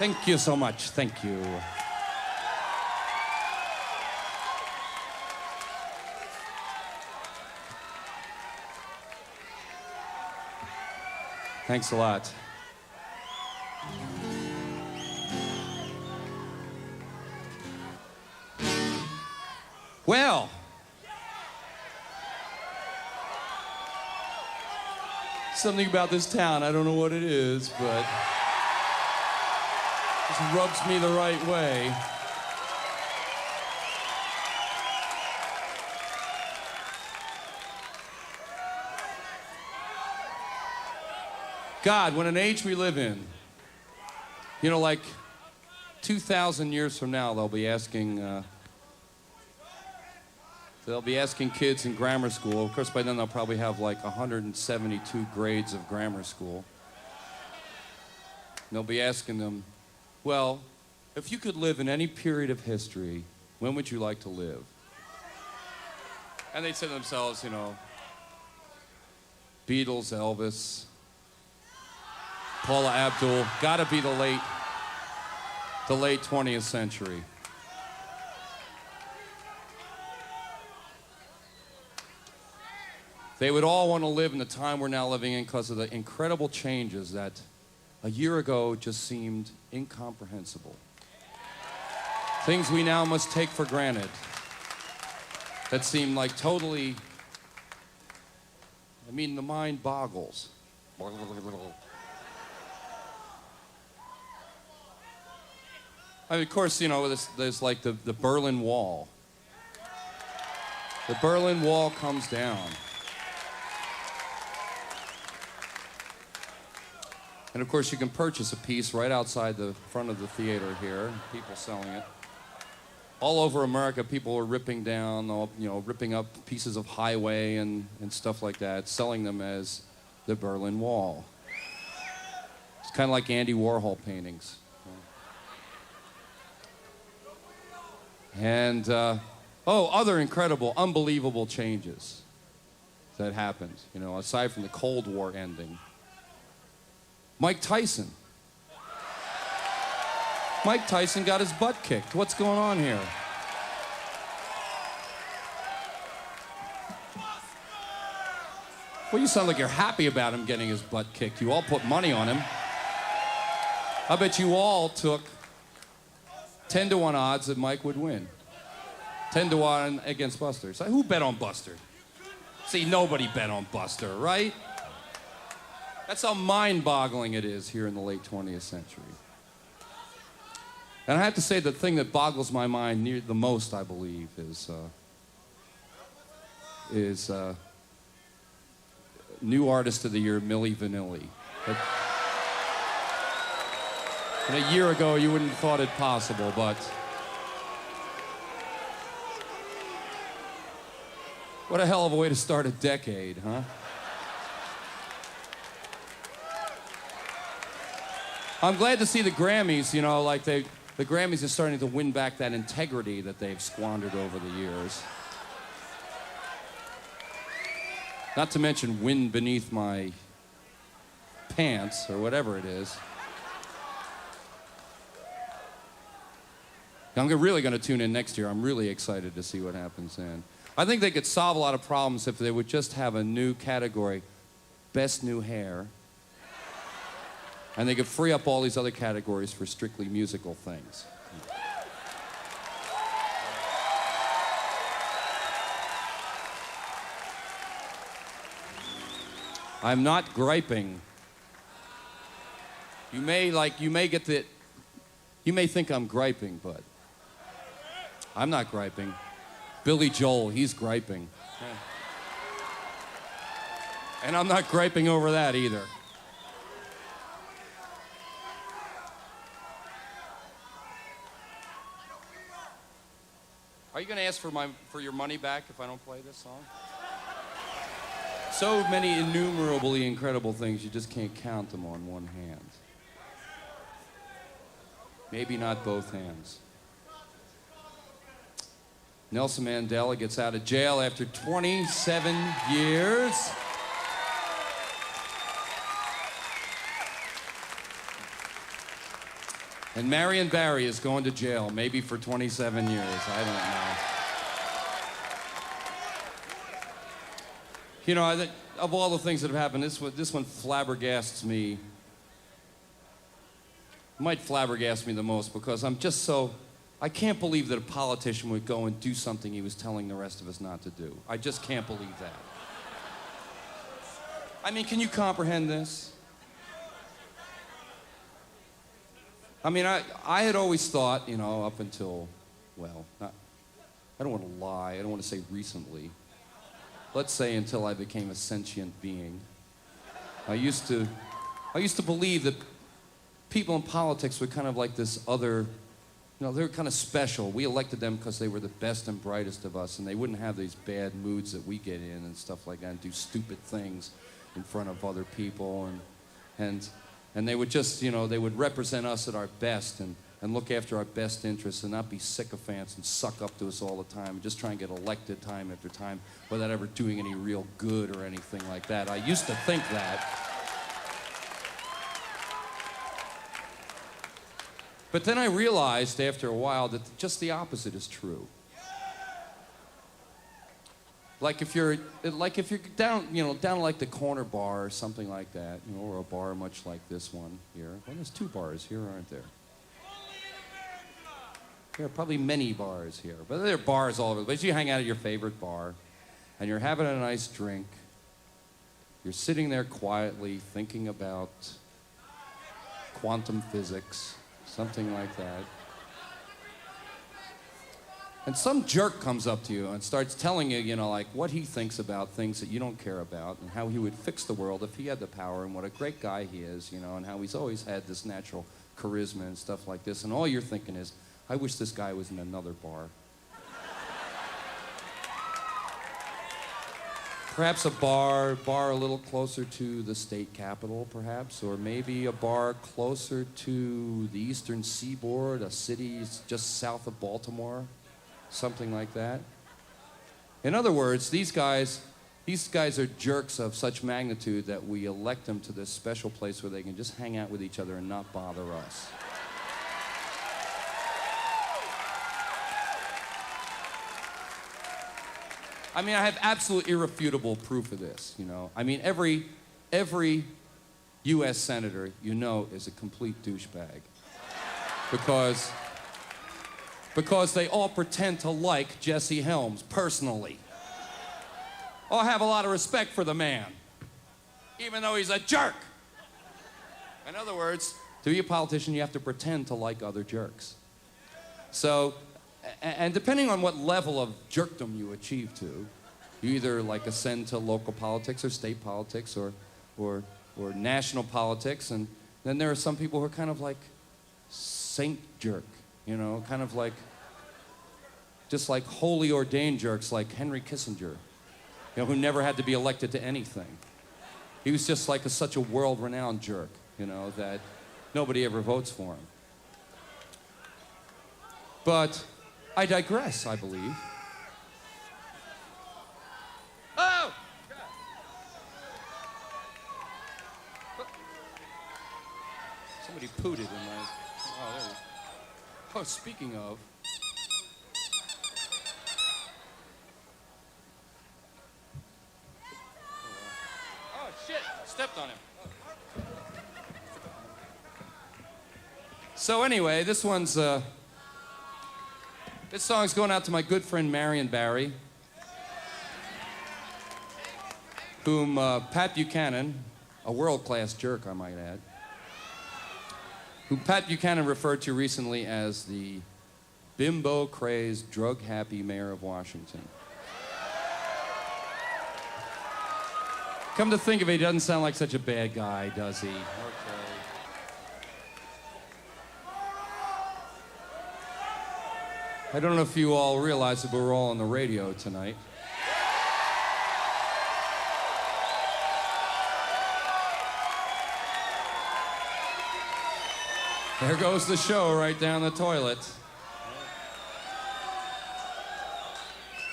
Thank you so much. Thank you. Thanks a lot. Well, something about this town, I don't know what it is, but it just rubs me the right way. God, what an age we live in. You know, like 2,000 years from now, they'll be asking kids in grammar school. Of course, by then they'll probably have like 172 grades of grammar school. And they'll be asking them, well, if you could live in any period of history, when would you like to live? And they'd say to themselves, you know, Beatles, Elvis, Paula Abdul, gotta be the late 20th century. They would all want to live in the time we're now living in because of the incredible changes that a year ago just seemed incomprehensible. Things we now must take for granted that seem like totally, I mean, the mind boggles. I mean, of course, you know, there's like the Berlin Wall. The Berlin Wall comes down. And of course, you can purchase a piece right outside the front of the theater here. People selling it. All over America, people are ripping down, you know, ripping up pieces of highway and stuff like that, selling them as the Berlin Wall. It's kind of like Andy Warhol paintings. And, other incredible, unbelievable changes that happened, you know, aside from the Cold War ending. Mike Tyson. Mike Tyson got his butt kicked. What's going on here? Well, you sound like you're happy about him getting his butt kicked. You all put money on him. I bet you all took 10-to-1 odds that Mike would win. 10-to-1 against Buster. So who bet on Buster? See, nobody bet on Buster, right? That's how mind-boggling it is here in the late 20th century. And I have to say, the thing that boggles my mind the most, I believe, is new artist of the year, Milli Vanilli. And a year ago, you wouldn't have thought it possible, but what a hell of a way to start a decade, huh? I'm glad to see the Grammys, you know, like the Grammys are starting to win back that integrity that they've squandered over the years. Not to mention wind beneath my pants, or whatever it is. I'm really going to tune in next year. I'm really excited to see what happens then. I think they could solve a lot of problems if they would just have a new category, Best New Hair, and they could free up all these other categories for strictly musical things. I'm not griping. You may think I'm griping, but I'm not griping. Billy Joel, he's griping. And I'm not griping over that either. Are you going to ask for your money back if I don't play this song? So many innumerably incredible things, you just can't count them on one hand. Maybe not both hands. Nelson Mandela gets out of jail after 27 years. And Marion Barry is going to jail, maybe for 27 years. I don't know. You know, of all the things that have happened, this one flabbergasts me. Might flabbergast me the most because I'm just so... I can't believe that a politician would go and do something he was telling the rest of us not to do. I just can't believe that. I mean, can you comprehend this? I mean, I had always thought, you know, up until, well, I don't want to lie, I don't want to say recently. Let's say until I became a sentient being. I used to believe that people in politics were kind of like this other, you know, they were kind of special. We elected them because they were the best and brightest of us, and they wouldn't have these bad moods that we get in and stuff like that, and do stupid things in front of other people, and they would just, you know, they would represent us at our best and look after our best interests and not be sycophants and suck up to us all the time and just try and get elected time after time without ever doing any real good or anything like that. I used to think that. But then I realized after a while that just the opposite is true. Like if you're down, you know, down like the corner bar or something like that, you know, or a bar much like this one here. Well, there's two bars here, aren't there? There are probably many bars here, but there are bars all over the place. You hang out at your favorite bar, and you're having a nice drink. You're sitting there quietly thinking about quantum physics, something like that. And some jerk comes up to you and starts telling you, you know, like what he thinks about things that you don't care about and how he would fix the world if he had the power and what a great guy he is, you know, and how he's always had this natural charisma and stuff like this. And all you're thinking is, I wish this guy was in another bar. Perhaps a bar a little closer to the state capitol, perhaps, or maybe a bar closer to the eastern seaboard, a city just south of Baltimore. Something like that. In other words, these guys are jerks of such magnitude that we elect them to this special place where they can just hang out with each other and not bother us. I mean, I have absolute irrefutable proof of this, you know. I mean, every U.S. senator, you know, is a complete douchebag. Because they all pretend to like Jesse Helms personally. I have a lot of respect for the man, even though he's a jerk. In other words, to be a politician, you have to pretend to like other jerks. So, and depending on what level of jerkdom you achieve to, you either like ascend to local politics or state politics or national politics, and then there are some people who are kind of like saint jerk. You know, kind of like, just like holy ordained jerks like Henry Kissinger, you know, who never had to be elected to anything. He was just like such a world-renowned jerk, you know, that nobody ever votes for him. But I digress, I believe. Oh! Somebody pooted in my... Oh, there we go. Oh, speaking of... Oh, shit! Stepped on him. So anyway, this song's going out to my good friend Marion Barry, whom Pat Buchanan, a world-class jerk, I might add, who Pat Buchanan referred to recently as the bimbo-crazed, drug-happy mayor of Washington. Come to think of it, he doesn't sound like such a bad guy, does he? Okay. I don't know if you all realize that we're all on the radio tonight. There goes the show right down the toilet.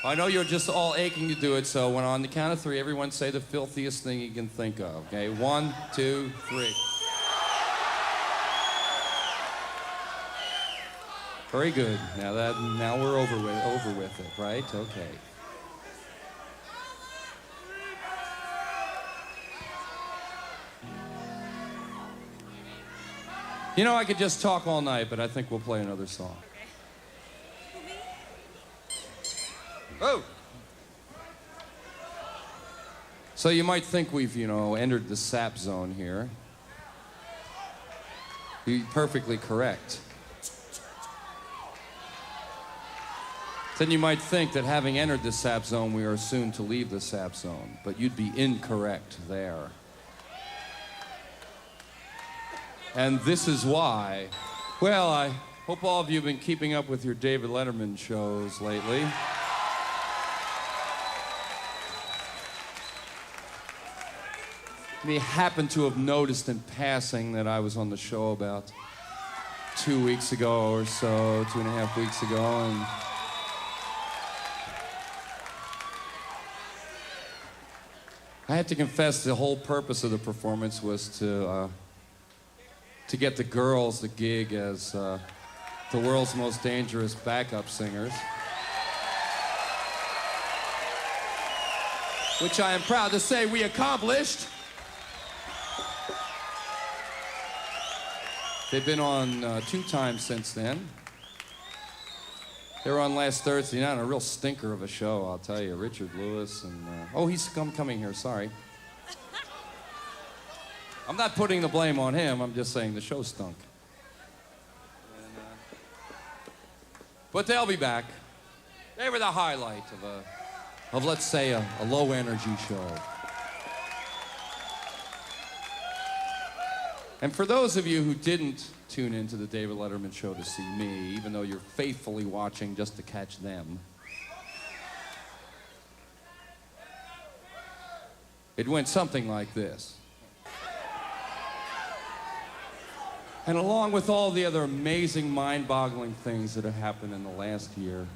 I know you're just all aching to do it, so when on the count of three, everyone say the filthiest thing you can think of, okay? 1, 2, 3. Very good. Now we're over with it, right? Okay. You know, I could just talk all night, but I think we'll play another song. Oh! So you might think we've, entered the sap zone here. You're perfectly correct. Then you might think that having entered the sap zone, we are soon to leave the sap zone, but you'd be incorrect there. And this is why. Well, I hope all of you have been keeping up with your David Letterman shows lately. You happen to have noticed in passing that I was on the show about 2 weeks ago or so, 2.5 weeks ago, and I had to confess the whole purpose of the performance was to get the girls the gig as the world's most dangerous backup singers. Which I am proud to say we accomplished. They've been on 2 times since then. They were on last Thursday night, a real stinker of a show, I'll tell you. Richard Lewis and... oh, he's coming here, sorry. I'm not putting the blame on him, I'm just saying the show stunk. But they'll be back. They were the highlight of let's say, a low-energy show. And for those of you who didn't tune into the David Letterman show to see me, even though you're faithfully watching just to catch them, it went something like this. And along with all the other amazing, mind-boggling things that have happened in the last year,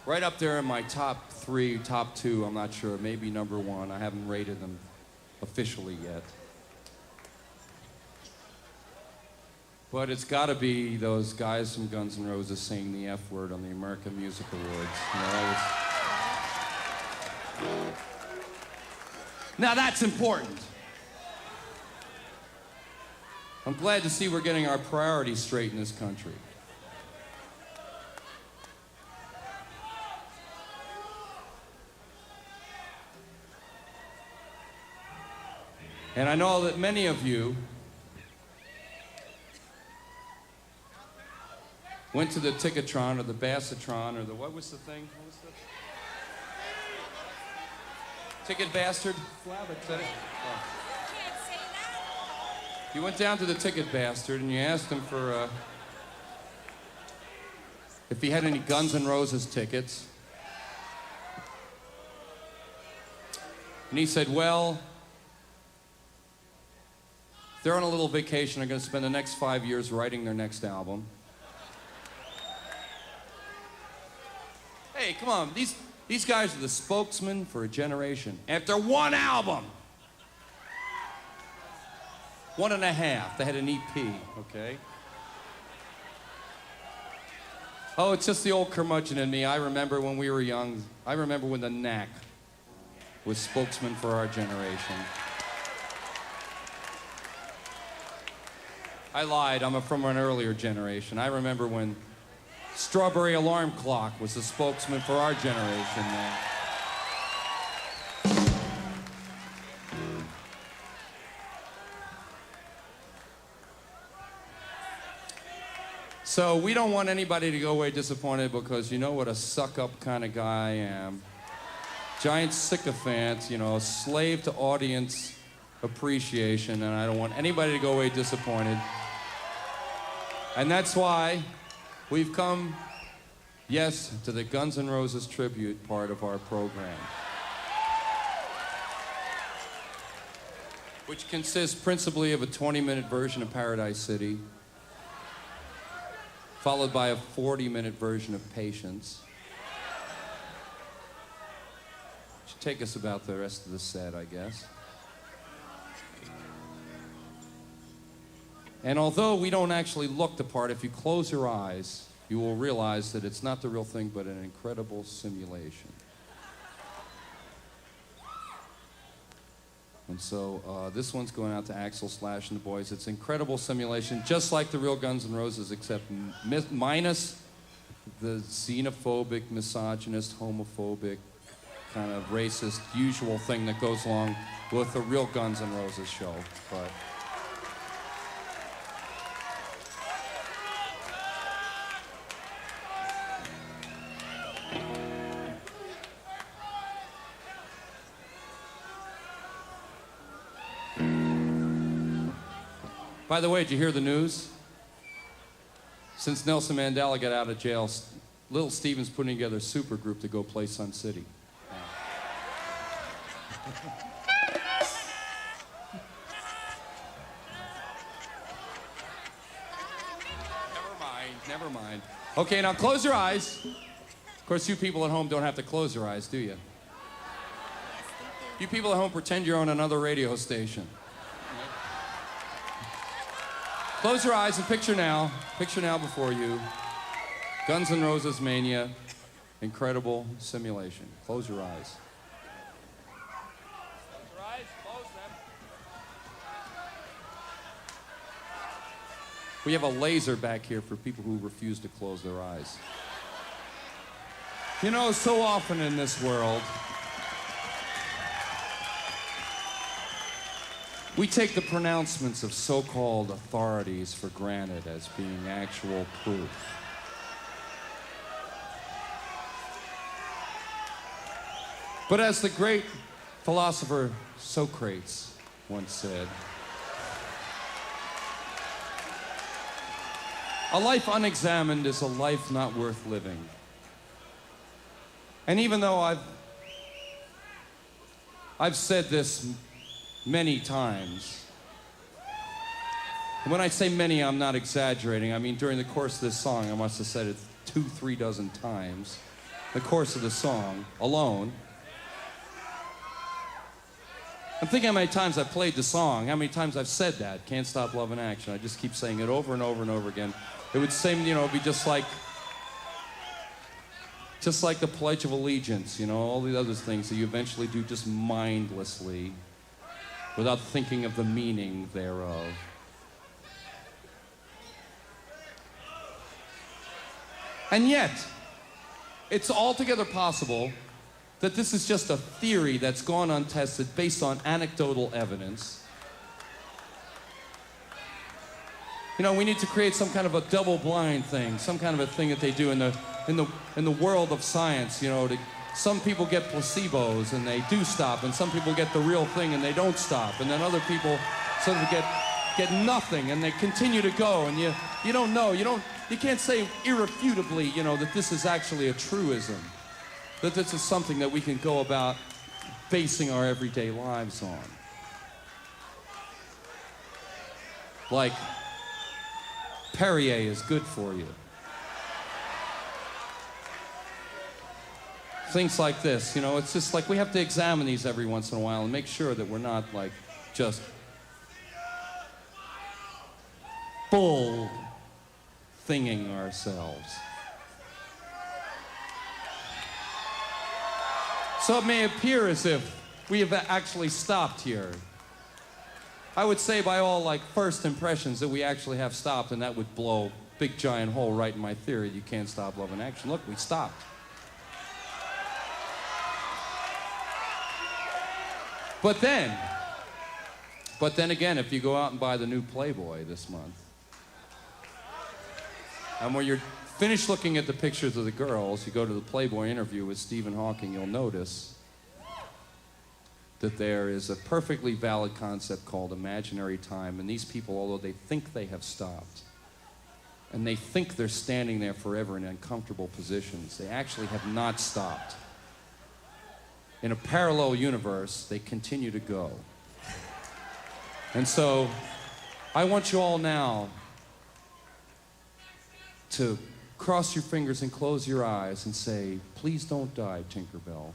right up there in my top 3, top 2, I'm not sure, maybe number 1. I haven't rated them officially yet. But it's got to be those guys from Guns N' Roses saying the F word on the American Music Awards. Now that's important. I'm glad to see we're getting our priorities straight in this country. And I know that many of you went to the Ticketron or the Bassatron or the, what was the thing? What was the... Ticket Bastard? Slavic said it. Oh. You went down to the Ticket Bastard and you asked him for if he had any Guns N' Roses tickets. And he said, well, they're on a little vacation. They're going to spend the next 5 years writing their next album. Hey, come on. These guys are the spokesmen for a generation. After one album. 1.5. They had an EP, okay? Oh, it's just the old curmudgeon in me. I remember when we were young. I remember when the Knack was spokesman for our generation. I lied. I'm from an earlier generation. I remember when Strawberry Alarm Clock was the spokesman for our generation, man. So we don't want anybody to go away disappointed because you know what a suck-up kind of guy I am. Giant sycophant, slave to audience appreciation, and I don't want anybody to go away disappointed. And that's why we've come, yes, to the Guns N' Roses tribute part of our program, which consists principally of a 20-minute version of Paradise City, followed by a 40-minute version of Patience. Should take us about the rest of the set, I guess. And although we don't actually look the part, if you close your eyes, you will realize that it's not the real thing, but an incredible simulation. And so this one's going out to Axel Slash and the boys. It's incredible simulation, just like the real Guns N' Roses, except minus the xenophobic, misogynist, homophobic, kind of racist, usual thing that goes along with the real Guns N' Roses show. But by the way, did you hear the news? Since Nelson Mandela got out of jail, Little Steven's putting together a super group to go play Sun City. Never mind. Okay, now close your eyes. Of course, you people at home don't have to close your eyes, do you? You people at home pretend you're on another radio station. Close your eyes and picture now before you, Guns N' Roses Mania, incredible simulation. Close your eyes. Close your eyes, close them. We have a laser back here for people who refuse to close their eyes. You know, so often in this world, we take the pronouncements of so-called authorities for granted as being actual proof. But as the great philosopher Socrates once said, a life unexamined is a life not worth living. And even though I've said this many times. And when I say many, I'm not exaggerating. I mean, during the course of this song, I must have said it 2-3 dozen times. The course of the song alone. I'm thinking how many times I've played the song, how many times I've said that. Can't Stop Loving Action. I just keep saying it over and over and over again. It would seem, you know, be just like the Pledge of Allegiance, you know, all the other things that you eventually do just mindlessly, without thinking of the meaning thereof. And yet, it's altogether possible that this is just a theory that's gone untested based on anecdotal evidence. You know, we need to create some kind of a double-blind thing, some kind of a thing that they do in the world of science, you know, some people get placebos and they do stop, and some people get the real thing and they don't stop, and then other people sort of get nothing and they continue to go, and you don't know, you can't say irrefutably, you know, that this is actually a truism, that this is something that we can go about basing our everyday lives on. Like, Perrier is good for you. Things like this, you know, it's just like we have to examine these every once in a while and make sure that we're not like just full thinging ourselves. So it may appear as if we have actually stopped here. I would say by all like first impressions that we actually have stopped, and that would blow a big giant hole right in my theory. You can't stop loving action. Look, we stopped. But then again, if you go out and buy the new Playboy this month, and when you're finished looking at the pictures of the girls, you go to the Playboy interview with Stephen Hawking, you'll notice that there is a perfectly valid concept called imaginary time, and these people, although they think they have stopped, and they think they're standing there forever in uncomfortable positions, they actually have not stopped. In a parallel universe, they continue to go. And so, I want you all now to cross your fingers and close your eyes and say, please don't die, Tinkerbell.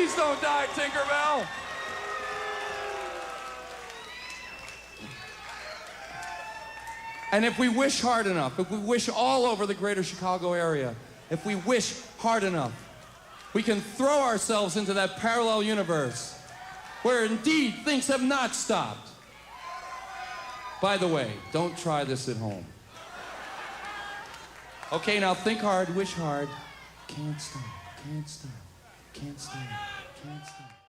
Please don't die, Tinkerbell. And if we wish hard enough, if we wish all over the greater Chicago area, if we wish hard enough, we can throw ourselves into that parallel universe where indeed things have not stopped. By the way, don't try this at home. Okay, now think hard, wish hard. Can't stop, can't stop, can't stop, can't stop.